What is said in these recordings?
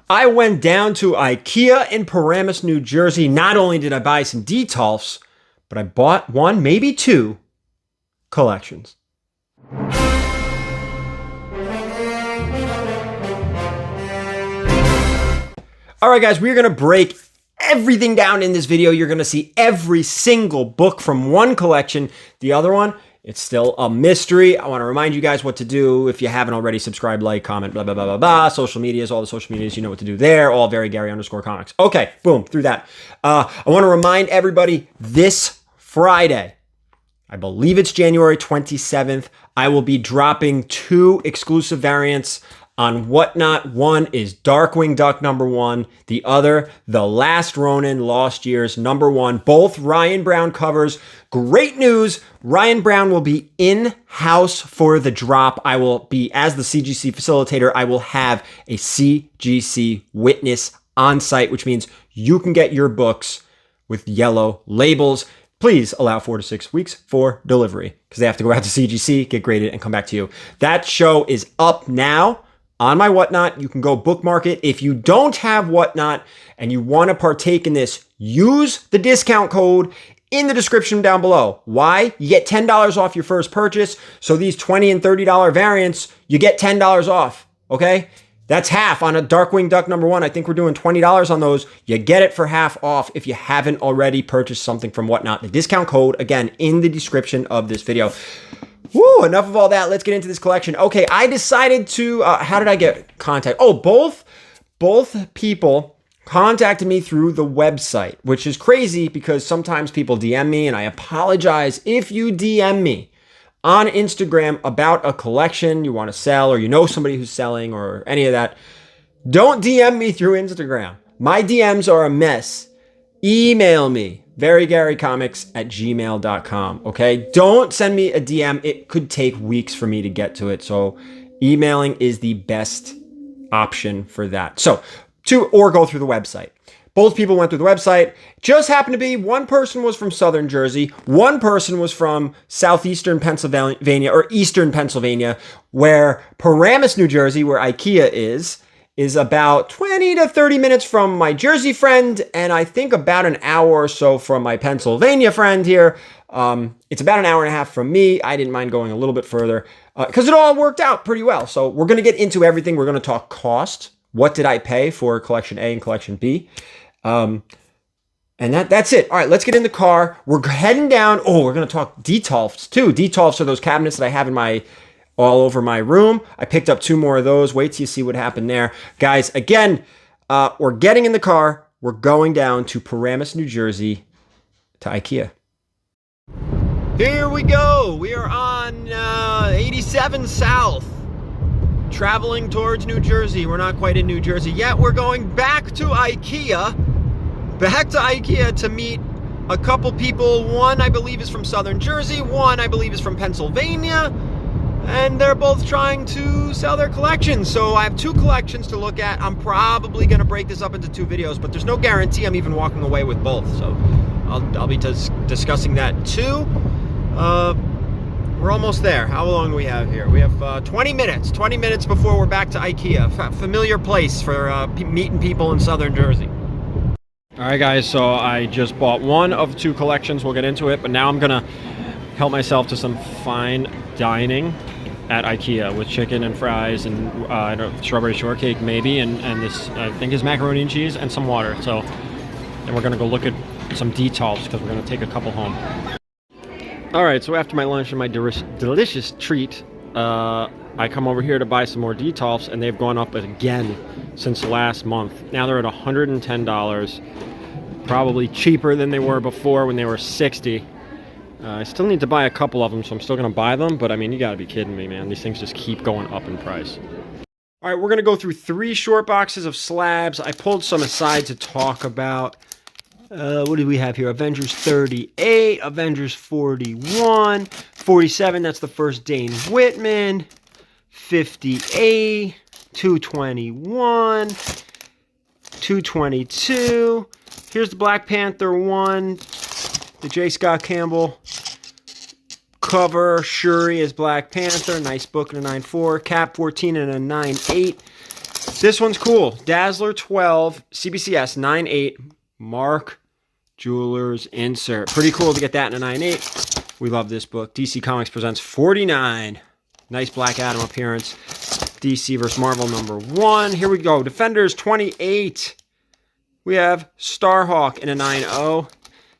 I went down to Ikea in Paramus, New Jersey. Not only did I buy some Detolfs, but I bought one, maybe two, collections. All right, guys, we're going to break everything down in this video. You're going to see every single book from one collection. The other one, it's still a mystery. I want to remind you guys what to do. If you haven't already, subscribe, like, comment, blah, blah, blah, blah, blah. Social medias, all the social medias, you know what to do there. All VERYGARY_comics. Okay, boom, through that. I want to remind everybody this Friday, I believe it's January 27th, I will be dropping 2 exclusive variants on Whatnot. One is Darkwing Duck #1. The other, The Last Ronin, Lost Years #1. Both Ryan Brown covers. Great news. Ryan Brown will be in-house for the drop. I will be, as the CGC facilitator, I will have a CGC witness on site, which means you can get your books with yellow labels. Please allow 4 to 6 weeks for delivery because they have to go out to CGC, get graded, and come back to you. That show is up now on my Whatnot. You can go bookmark it. If you don't have Whatnot and you want to partake in this, use the discount code in the description down below. Why? You get $10 off your first purchase. So these $20 and $30 variants, you get $10 off. Okay? That's half on a Darkwing Duck #1. I think we're doing $20 on those. You get it for half off if you haven't already purchased something from Whatnot. The discount code, again, in the description of this video. Woo, enough of all that. Let's get into this collection. Okay, I decided to, how did I get contact? Oh, both people contacted me through the website, which is crazy because sometimes people DM me, and I apologize if you DM me on Instagram about a collection you want to sell, or you know somebody who's selling, or any of that. Don't DM me through Instagram. My DMs are a mess. Email me, verygarycomics@gmail.com. Okay? Don't send me a DM. It could take weeks for me to get to it. So emailing is the best option for that. So, or go through the website. Both people went through the website. Just happened to be one person was from Southern Jersey. One person was from Southeastern Pennsylvania, or Eastern Pennsylvania, where Paramus, New Jersey, where Ikea is about 20 to 30 minutes from my Jersey friend, and I think about an hour or so from my Pennsylvania friend here. It's about an hour and a half from me. I didn't mind going a little bit further because it all worked out pretty well. So we're going to get into everything. We're going to talk cost. What did I pay for Collection A and Collection B? And that's it. All right, let's get in the car. We're heading down. Oh, we're going to talk Detolfs too. Detolfs are those cabinets that I have in all over my room. I picked up 2 more of those. Wait till you see what happened there. Guys, again, we're getting in the car. We're going down to Paramus, New Jersey, to Ikea. Here we go. We are on 87 South, traveling towards New Jersey. We're not quite in New Jersey yet. We're going back to Ikea. To meet a couple people. One, I believe, is from Southern Jersey. One, I believe, is from Pennsylvania. And they're both trying to sell their collections. So I have 2 collections to look at. I'm probably going to break this up into 2 videos, but there's no guarantee I'm even walking away with both. So I'll be discussing that too. We're almost there. How long do we have here? We have 20 minutes. 20 minutes before we're back to Ikea. Familiar place for meeting people in Southern Jersey. All right, guys, so I just bought one of 2 collections. We'll get into it, but now I'm going to help myself to some fine dining at Ikea with chicken and fries and strawberry shortcake maybe, and this I think is macaroni and cheese and some water. So then we're going to go look at some Detolfs because we're going to take a couple home. All right, so after my lunch and my delicious treat, I come over here to buy some more Detolfs, and they've gone up again since last month. Now they're at $110, probably cheaper than they were before when they were $60. I still need to buy a couple of them, so I'm still going to buy them, but I mean, you got to be kidding me, man. These things just keep going up in price. All right, we're going to go through 3 short boxes of slabs. I pulled some aside to talk about. What do we have here? Avengers 38, Avengers 41, 47, that's the first Dane Whitman, 58, 221, 222. Here's the Black Panther 1, the J. Scott Campbell cover. Shuri as Black Panther, nice book in a 9.4. Cap 14 and a 9.8. This one's cool. Dazzler 12, CBCS 9.8, Mark Jewelers insert. Pretty cool to get that in a 9.8. We love this book. DC Comics presents 49. Nice Black Adam appearance. DC vs. Marvel #1. Here we go. Defenders 28. We have Starhawk in a 9.0.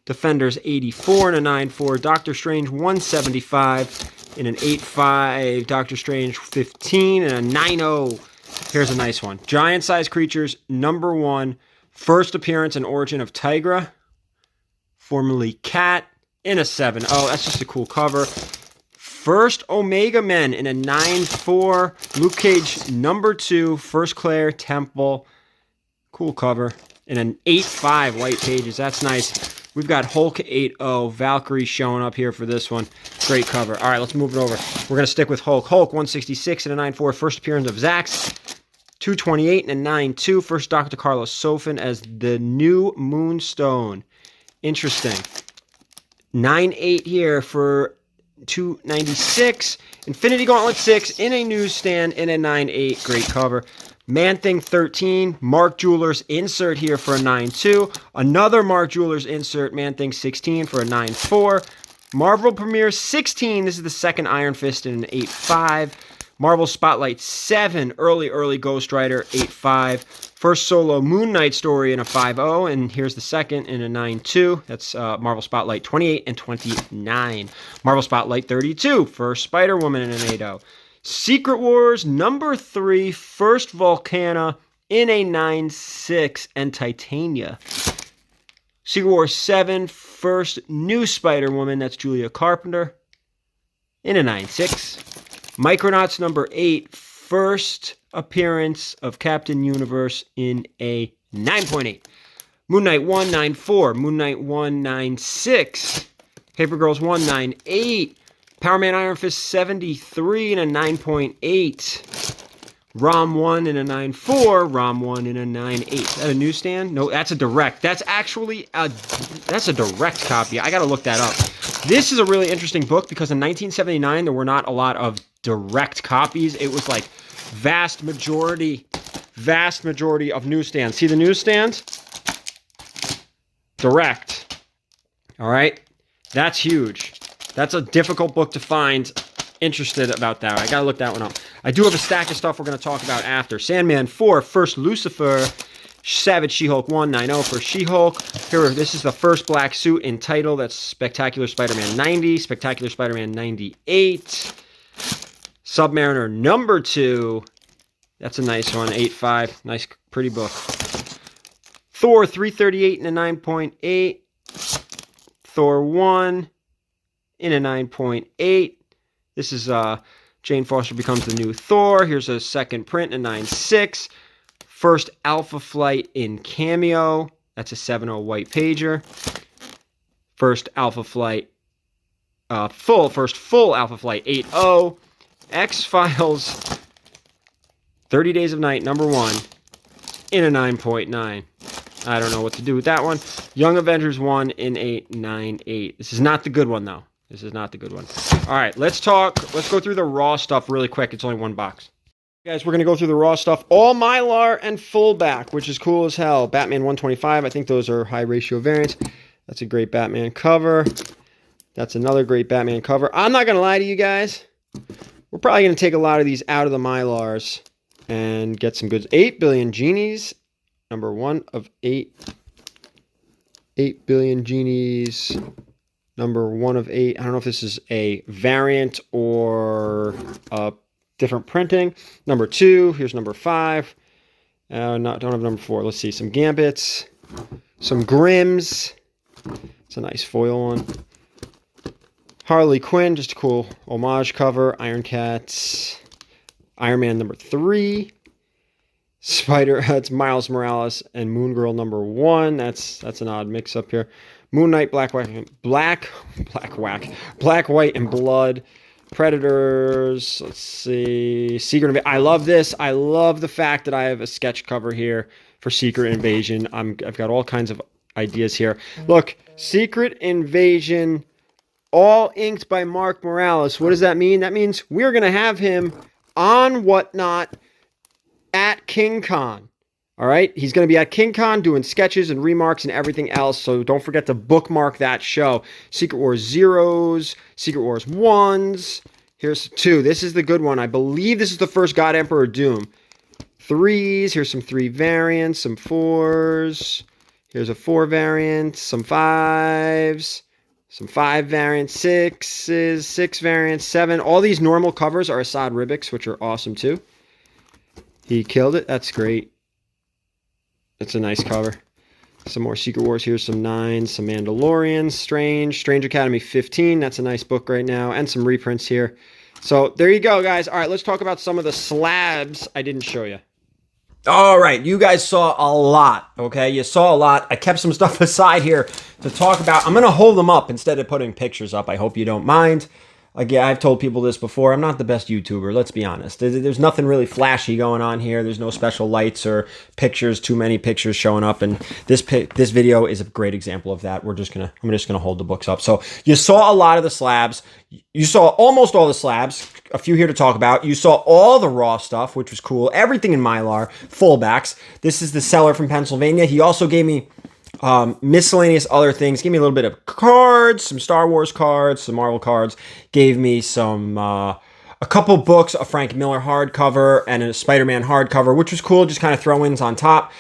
Defenders 84 in a 9.4. Doctor Strange 175 in an 8.5. Doctor Strange 15 in a 9.0. Here's a nice one. Giant-sized creatures #1. First appearance and origin of Tigra, formerly Cat, in a 7.0. That's just a cool cover. First Omega Men in a 9.4. Luke Cage #2. First Claire Temple. Cool cover. In an 8.5 white pages. That's nice. We've got Hulk 8.0. Valkyrie showing up here for this one. Great cover. All right, let's move it over. We're going to stick with Hulk. Hulk 166 in a 9.4. First appearance of Zax. 228 in a 9.2. First Dr. Carlos Sofin as the new Moonstone. Interesting. 9.8 here for 296. Infinity Gauntlet 6 in a newsstand in a 9.8. Great cover. Man-Thing 13. Mark Jewelers insert here for a 9.2. Another Mark Jewelers insert. Man-Thing 16 for a 9.4. Marvel Premiere 16. This is the second Iron Fist in an 8.5. Marvel Spotlight 7. Early Ghost Rider 8.5. First solo Moon Knight story in a 5.0, and here's the second in a 9.2. That's Marvel Spotlight 28 and 29. Marvel Spotlight 32. First Spider-Woman in an 8.0. Secret Wars #3. First Volcana in a 9.6 and Titania. Secret Wars 7. First new Spider-Woman. That's Julia Carpenter in a 9.6. Micronauts #8. First appearance of Captain Universe in a 9.8. Moon Knight 1, 9.4. Moon Knight 1, 9.6. Paper Girls 1, 9.8. Power Man Iron Fist 73 in a 9.8. ROM 1 in a 9.4. ROM 1 in a 9.8. Is that a newsstand? No, that's a direct. That's actually that's a direct copy. I got to look that up. This is a really interesting book because in 1979 there were not a lot of direct copies. It was like vast majority of newsstands. See the newsstands? Direct. All right? That's huge. That's a difficult book to find. Interested about that. I got to look that one up. I do have a stack of stuff we're going to talk about after. Sandman 4, First Lucifer. Savage She-Hulk 1, 9.0 for She-Hulk. Here, this is the first black suit in title. That's Spectacular Spider-Man 90. Spectacular Spider-Man 98. Submariner #2. That's a nice one. 8.5. Nice, pretty book. Thor 338 in a 9.8. Thor 1 in a 9.8. This is Jane Foster becomes the new Thor. Here's a second print in a 9.6. First Alpha Flight in Cameo. That's a 7.0 white pager. First Alpha Flight first full Alpha Flight 8.0. X-Files 30 Days of Night #1 in a 9.9. I don't know what to do with that one. Young Avengers 1 in a 9.8. This is not the good one, though. This is not the good one. All right, let's go through the raw stuff really quick. It's only one box. Guys, we're going to go through the raw stuff. All Mylar and fullback, which is cool as hell. Batman 125. I think those are high ratio variants. That's a great Batman cover. That's another great Batman cover. I'm not going to lie to you guys. We're probably going to take a lot of these out of the Mylars and get some goods. 8 Billion Genies. #1 of 8. 8 Billion Genies. #1 of 8. I don't know if this is a variant or a different printing. #2. Here's #5. Don't have #4. Let's see. Some Gambits. Some Grims. It's a nice foil one. Harley Quinn. Just a cool homage cover. Iron Cats. Iron Man #3. It's Miles Morales and Moon Girl #1. That's an odd mix up here. Moon Knight, Black, White, and Blood. Predators. Let's see. Secret Invasion. I love this. I love the fact that I have a sketch cover here for Secret Invasion. I've got all kinds of ideas here. Look, Secret Invasion, all inked by Mark Morales. What does that mean? That means we're going to have him on Whatnot at King Con. All right, he's going to be at King Con doing sketches and remarks and everything else. So don't forget to bookmark that show. Secret Wars Zeros, Secret Wars Ones. Here's 2. This is the good one. I believe this is the first God Emperor Doom. 3s. Here's some 3 variants, some 4s. Here's a 4 variant, some 5s, some 5 variants, 6s, 6 variants, 7. All these normal covers are Assad Ribics, which are awesome too. He killed it. That's great. That's a nice cover. Some more Secret Wars. Here's some 9s, some Mandalorians, Strange Academy 15. That's a nice book right now. And some reprints here. So there you go, guys. All right, let's talk about some of the slabs I didn't show you. All right, you guys saw a lot, okay? You saw a lot. I kept some stuff aside here to talk about. I'm going to hold them up instead of putting pictures up. I hope you don't mind. Again, I've told people this before. I'm not the best YouTuber, let's be honest. There's nothing really flashy going on here. There's no special lights or pictures, too many pictures showing up. And this video is a great example of that. I'm just gonna hold the books up. So you saw a lot of the slabs. You saw almost all the slabs. A few here to talk about. You saw all the raw stuff, which was cool. Everything in Mylar, fullbacks. This is the seller from Pennsylvania. He also gave me miscellaneous other things. Gave me a little bit of cards, some Star Wars cards, some Marvel cards. Gave me some a couple books, a Frank Miller hardcover and a Spider-Man hardcover, which was cool. Just kind of throw-ins on top.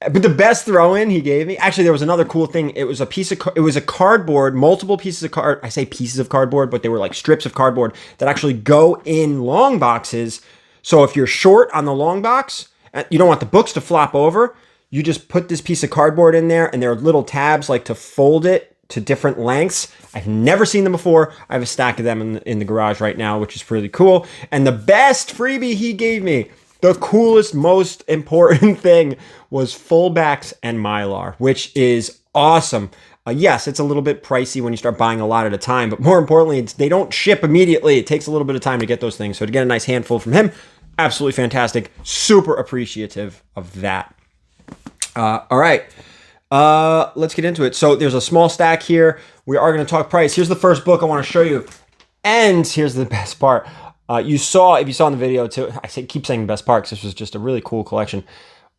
But the best throw-in he gave me, actually, there was another cool thing. It was a cardboard, multiple pieces of card. I say pieces of cardboard, but they were like strips of cardboard that actually go in long boxes. So if you're short on the long box, you don't want the books to flop over. You just put this piece of cardboard in there, and there are little tabs like to fold it to different lengths. I've never seen them before. I have a stack of them in the garage right now, which is pretty cool. And the best freebie he gave me, the coolest, most important thing, was fullbacks and Mylar, which is awesome. Yes, it's a little bit pricey when you start buying a lot at a time, but more importantly, they don't ship immediately. It takes a little bit of time to get those things. So to get a nice handful from him, absolutely fantastic. Super appreciative of that. All right, let's get into it. So there's a small stack here. We are going to talk price. Here's the first book I want to show you. And here's the best part. If you saw in the video too, keep saying the best part because this was just a really cool collection.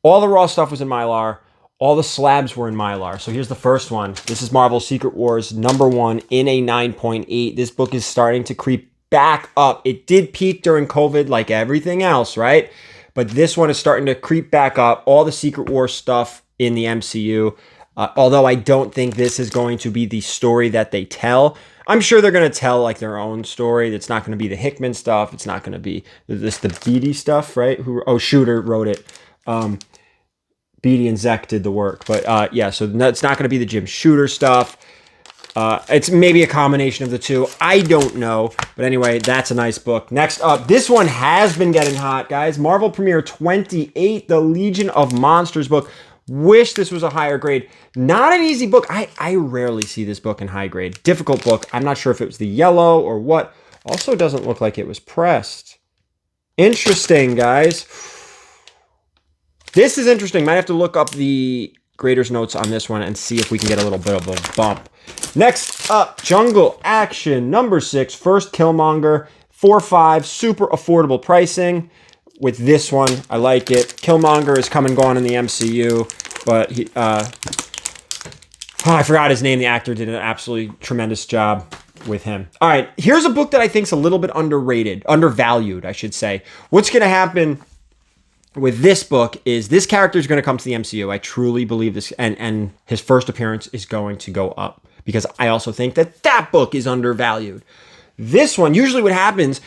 All the raw stuff was in Mylar. All the slabs were in Mylar. So here's the first one. This is Marvel Secret Wars #1 in a 9.8. This book is starting to creep back up. It did peak during COVID like everything else, right? But this one is starting to creep back up. All the Secret Wars stuff in the MCU. Although I don't think this is going to be the story that they tell. I'm sure they're going to tell like their own story. It's not going to be the Hickman stuff. It's not going to be the Beatty stuff, right? Shooter wrote it. Beatty and Zek did the work. But yeah, so it's not going to be the Jim Shooter stuff. It's maybe a combination of the two. I don't know. But anyway, that's a nice book. Next up, this one has been getting hot, guys. Marvel Premiere 28, the Legion of Monsters book. Wish this was a higher grade. Not an easy book. I rarely see this book in high grade. Difficult book. I'm not sure if it was the yellow or what. Also doesn't look like it was pressed. Interesting, guys. This is interesting. Might have to look up the grader's notes on this one and see if we can get a little bit of a bump. Next up, Jungle Action #6, first Killmonger, 4.5, super affordable pricing. With this one, I like it. Killmonger is come and gone in the MCU, but he, I forgot his name. The actor did an absolutely tremendous job with him. All right, here's a book that I think is a little bit undervalued, I should say. What's going to happen with this book is this character is going to come to the MCU. I truly believe this, and his first appearance is going to go up because I also think that book is undervalued. This one, usually what happens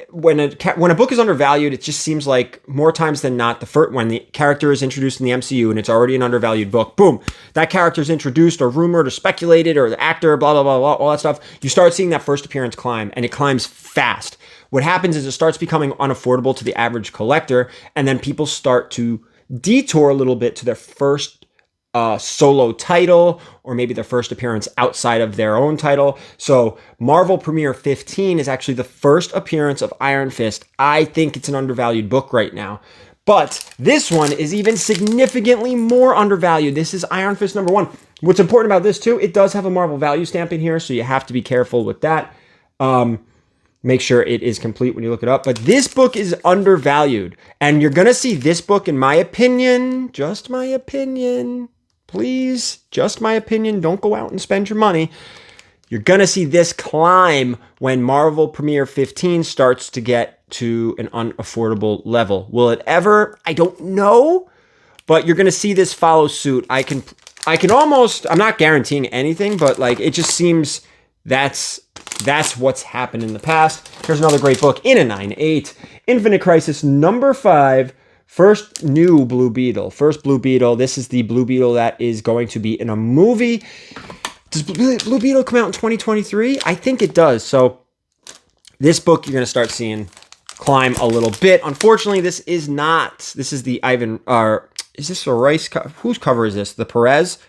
when a book is undervalued, it just seems like more times than not, when the character is introduced in the MCU and it's already an undervalued book, boom, that character is introduced or rumored or speculated or the actor, blah, blah, blah, blah, all that stuff. You start seeing that first appearance climb, and it climbs fast. What happens is it starts becoming unaffordable to the average collector, and then people start to detour a little bit to their first solo title, or maybe their first appearance outside of their own title. So Marvel Premiere 15 is actually the first appearance of Iron Fist. I think it's an undervalued book right now. But this one is even significantly more undervalued. This is Iron Fist #1. What's important about this too, it does have a Marvel value stamp in here, so you have to be careful with that. make sure it is complete when you look it up. But this book is undervalued. And you're going to see this book, in my opinion, just my opinion, please, just my opinion, don't go out and spend your money. You're going to see this climb when Marvel Premiere 15 starts to get to an unaffordable level. Will it ever? I don't know. But you're going to see this follow suit. I can almost, I'm not guaranteeing anything, but like it just seems that's what's happened in the past. Here's another great book in a 9.8. Infinite Crisis number 5. First new Blue Beetle. First Blue Beetle. This is the Blue Beetle that is going to be in a movie. Does Blue Beetle come out in 2023? I think it does. So this book you're going to start seeing climb a little bit. Unfortunately, this is not. This is the Ivan. Is this a Rice? Whose cover is this? The Perez?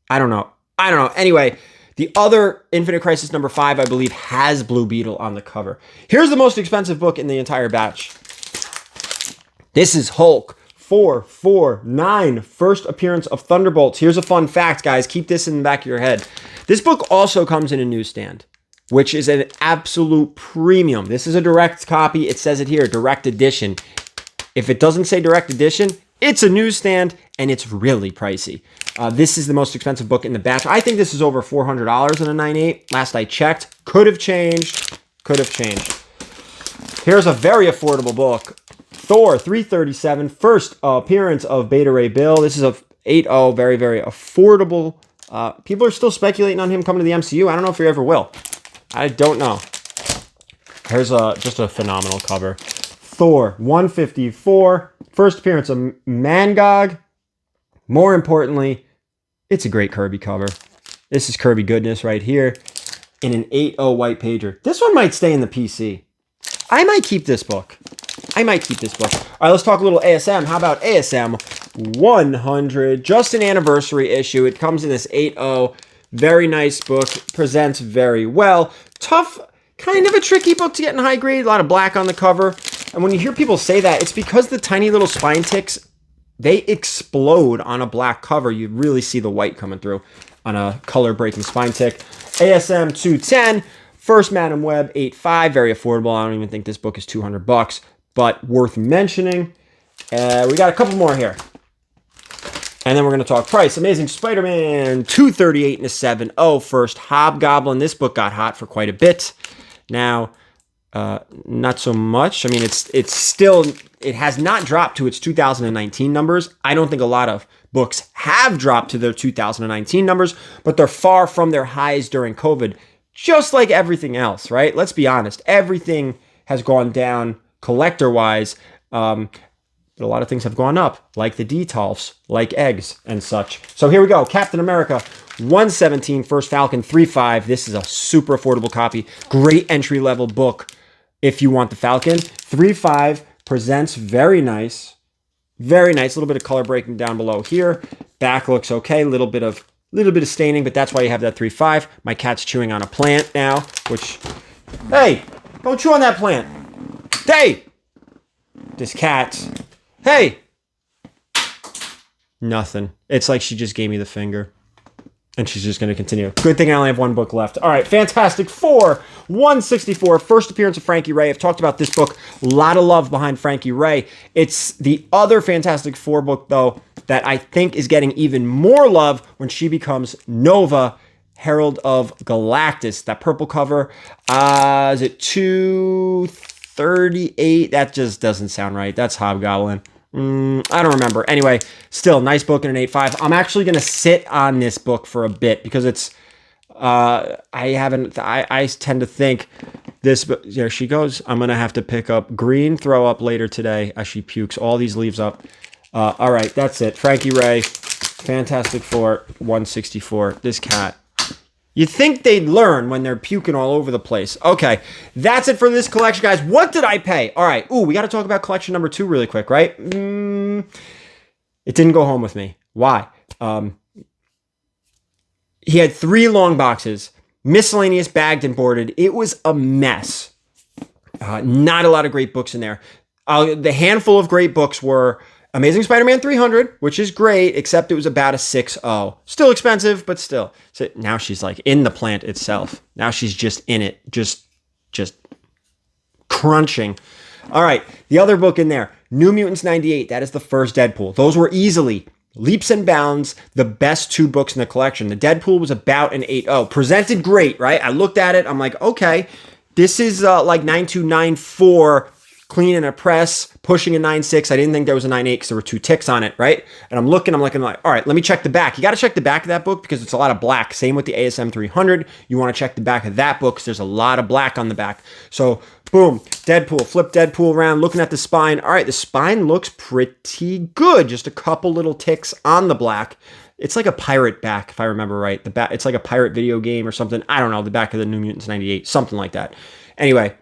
I don't know. Anyway, the other Infinite Crisis number 5, I believe, has Blue Beetle on the cover. Here's the most expensive book in the entire batch. This is Hulk 449, first appearance of Thunderbolts. Here's a fun fact, guys. Keep this in the back of your head. This book also comes in a newsstand, which is an absolute premium. This is a direct copy. It says it here, direct edition. If it doesn't say direct edition, it's a newsstand, and it's really pricey. This is the most expensive book in the batch. I think this is over $400 in a 9.8. Last I checked. Could have changed. Here's a very affordable book. Thor 337, first appearance of Beta Ray Bill. This is a 8.0, very, very affordable. People are still speculating on him coming to the MCU. I don't know if he ever will. I don't know. Here's just a phenomenal cover. Thor 154, first appearance of Mangog. More importantly, it's a great Kirby cover. This is Kirby goodness right here in an 8.0 white pager. This one might stay in the PC. I might keep this book. All right, let's talk a little ASM. How about ASM 100? Just an anniversary issue. It comes in this 8.0. Very nice book. Presents very well. Tough, kind of a tricky book to get in high grade. A lot of black on the cover. And when you hear people say that, it's because the tiny little spine ticks, they explode on a black cover. You really see the white coming through on a color-breaking spine tick. ASM 210. First Madam Web 8.5. Very affordable. I don't even think this book is $200. But worth mentioning. We got a couple more here. And then we're going to talk price. Amazing Spider-Man 238 and a 7.0. First Hobgoblin. This book got hot for quite a bit. Now, not so much. I mean, it's still, it has not dropped to its 2019 numbers. I don't think a lot of books have dropped to their 2019 numbers, but they're far from their highs during COVID. Just like everything else, right? Let's be honest. Everything has gone down collector-wise, but a lot of things have gone up, like the Detolfs, like eggs and such. So here we go. Captain America 117, First Falcon 3.5. This is a super affordable copy. Great entry-level book if you want the Falcon. 3.5 presents very nice. Very nice. A little bit of color breaking down below here. Back looks okay. A little bit of staining, but that's why you have that 3.5. My cat's chewing on a plant now, which, hey, don't chew on that plant. Hey! This cat. Hey! Nothing. It's like she just gave me the finger. And she's just going to continue. Good thing I only have one book left. All right, Fantastic Four 164. First appearance of Frankie Ray. I've talked about this book. A lot of love behind Frankie Ray. It's the other Fantastic Four book, though, that I think is getting even more love when she becomes Nova, Herald of Galactus. That purple cover. Is it 238? That just doesn't sound right. That's Hobgoblin. I don't remember. Anyway, still, nice book in an 8.5. I'm actually going to sit on this book for a bit because it's, I tend to think this, there she goes. I'm going to have to pick up green throw up later today as she pukes all these leaves up. All right, that's it. Frankie Ray, Fantastic Four, 164. This cat. You'd think they'd learn when they're puking all over the place. Okay, that's it for this collection, guys. What did I pay? All right. Ooh, we got to talk about collection number 2 really quick, right? It didn't go home with me. Why? He had 3 long boxes, miscellaneous, bagged and boarded. It was a mess. Not a lot of great books in there. The handful of great books were Amazing Spider-Man 300, which is great, except it was about a 6.0. Still expensive, but still. So now she's like in the plant itself. Now she's just in it. Just crunching. All right, the other book in there, New Mutants 98. That is the first Deadpool. Those were easily, leaps and bounds, the best 2 books in the collection. The Deadpool was about an 8.0. Presented great, right? I looked at it. I'm like, okay, this is like 9294, clean in a press, pushing a 9.6. I didn't think there was a 9.8 because there were 2 ticks on it, right? And I'm looking like, all right, let me check the back. You got to check the back of that book because it's a lot of black. Same with the ASM 300. You want to check the back of that book because there's a lot of black on the back. So boom, Deadpool, flip Deadpool around, looking at the spine. All right, the spine looks pretty good. Just a couple little ticks on the black. It's like a pirate back, if I remember right. The back, it's like a pirate video game or something. I don't know, the back of the New Mutants 98, something like that. Anyway,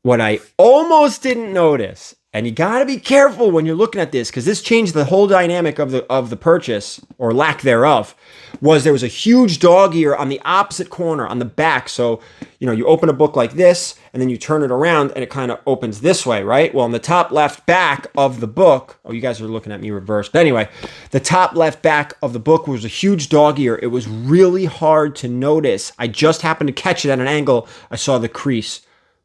what I almost didn't notice, and you got to be careful when you're looking at this because this changed the whole dynamic of the purchase or lack thereof, was there was a huge dog ear on the opposite corner on the back. So, you know, you open a book like this and then you turn it around and it kind of opens this way, right? Well, in the top left back of the book, oh, you guys are looking at me reversed. But anyway, the top left back of the book was a huge dog ear. It was really hard to notice. I just happened to catch it at an angle. I saw the crease.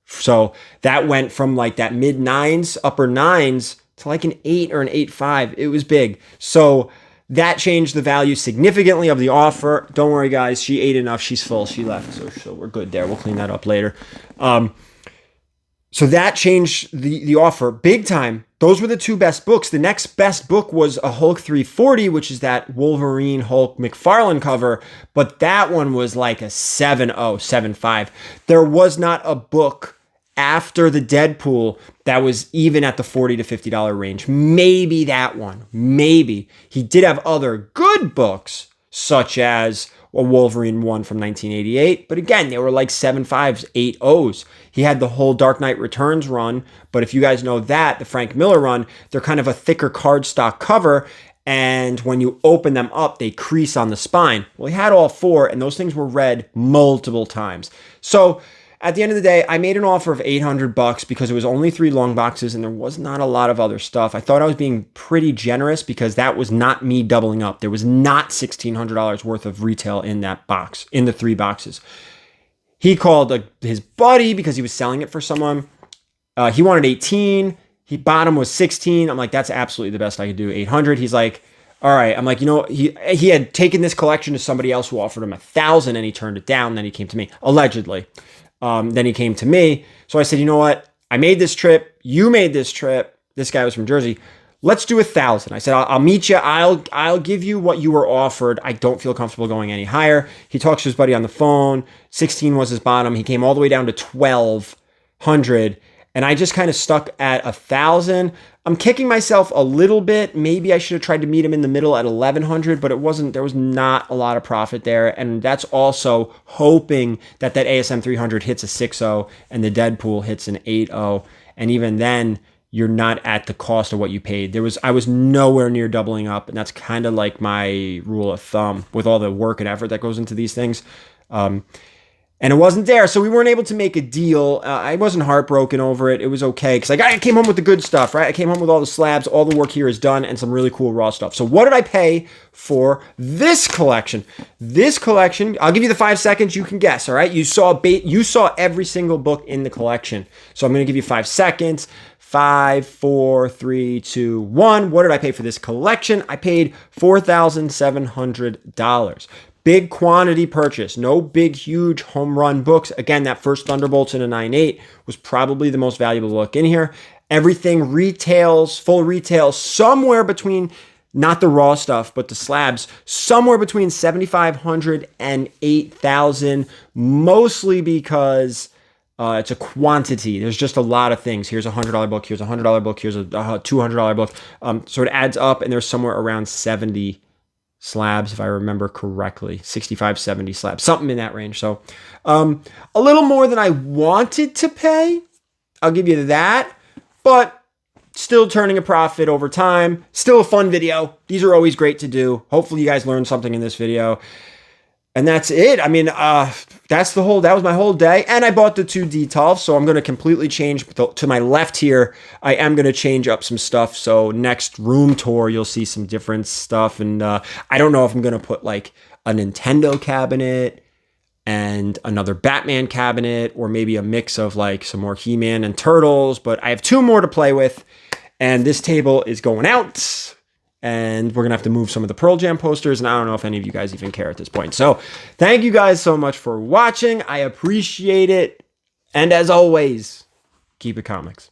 So that went from like that mid 9s, upper 9s to like an 8 or an 8.5. It was big. So that changed the value significantly of the offer. Don't worry, guys. She ate enough. She's full. She left. So we're good there. We'll clean that up later. So that changed the offer big time. Those were the 2 best books. The next best book was a Hulk 340, which is that Wolverine Hulk McFarlane cover. But that one was like a 7.0, 7.5. There was not a book after the Deadpool that was even at the $40 to $50 range. Maybe that one. Maybe. He did have other good books, such as a Wolverine 1 from 1988. But again, they were like 7.5s, 8.0s. He had the whole Dark Knight Returns run. But if you guys know that, the Frank Miller run, they're kind of a thicker cardstock cover. And when you open them up, they crease on the spine. Well, he had all 4, and those things were read multiple times. So at the end of the day, I made an offer of $800 because it was only 3 long boxes and there was not a lot of other stuff. I thought I was being pretty generous because that was not me doubling up. There was not $1,600 worth of retail in that box, in the 3 boxes. He called his buddy because he was selling it for someone. He wanted 18. Bottom was 16. I'm like, that's absolutely the best I could do, 800. He's like, all right. I'm like, you know, he had taken this collection to somebody else who offered him 1,000 and he turned it down. Then he came to me, allegedly. Then he came to me. So I said, you know what? I made this trip. You made this trip. This guy was from Jersey. Let's do 1,000. I said, I'll meet you. I'll give you what you were offered. I don't feel comfortable going any higher. He talks to his buddy on the phone. 16 was his bottom. He came all the way down to 1,200. And I just kind of stuck at 1,000. I'm kicking myself a little bit. Maybe I should have tried to meet him in the middle at 1,100, but there was not a lot of profit there. And that's also hoping that ASM 300 hits a 6.0 and the Deadpool hits an 8.0. And even then, you're not at the cost of what you paid. I was nowhere near doubling up. And that's kind of like my rule of thumb with all the work and effort that goes into these things. And it wasn't there, so we weren't able to make a deal. I wasn't heartbroken over it. It was okay, because I came home with the good stuff, right? I came home with all the slabs, all the work here is done, and some really cool raw stuff. So what did I pay for this collection? This collection, I'll give you the 5 seconds, you can guess, all right? You saw every single book in the collection. So I'm going to give you 5 seconds. 5, 4, 3, 2, 1. What did I pay for this collection? I paid $4,700. Big quantity purchase, no big, huge home run books. Again, that first Thunderbolts in a 9.8 was probably the most valuable book in here. Everything retails, full retail, somewhere between, not the raw stuff, but the slabs, somewhere between $7,500 and $8,000, mostly because it's a quantity. There's just a lot of things. Here's a $100 book, here's a $100 book, here's a $200 book. So it adds up, and there's somewhere around 70 slabs, if I remember correctly, 65, 70 slabs, something in that range. So a little more than I wanted to pay. I'll give you that, but still turning a profit over time. Still a fun video. These are always great to do. Hopefully you guys learned something in this video. And that's it. I mean, that was my whole day. And I bought the 2 detolfs, so I'm going to completely change to my left here. I am going to change up some stuff. So next room tour, you'll see some different stuff. And I don't know if I'm going to put like a Nintendo cabinet, and another Batman cabinet, or maybe a mix of like some more He-Man and Turtles. But I have 2 more to play with, and this table is going out, and we're gonna have to move some of the Pearl Jam posters, and I don't know if any of you guys even care at this point. So thank you guys so much for watching. I appreciate it, and as always, keep it comics.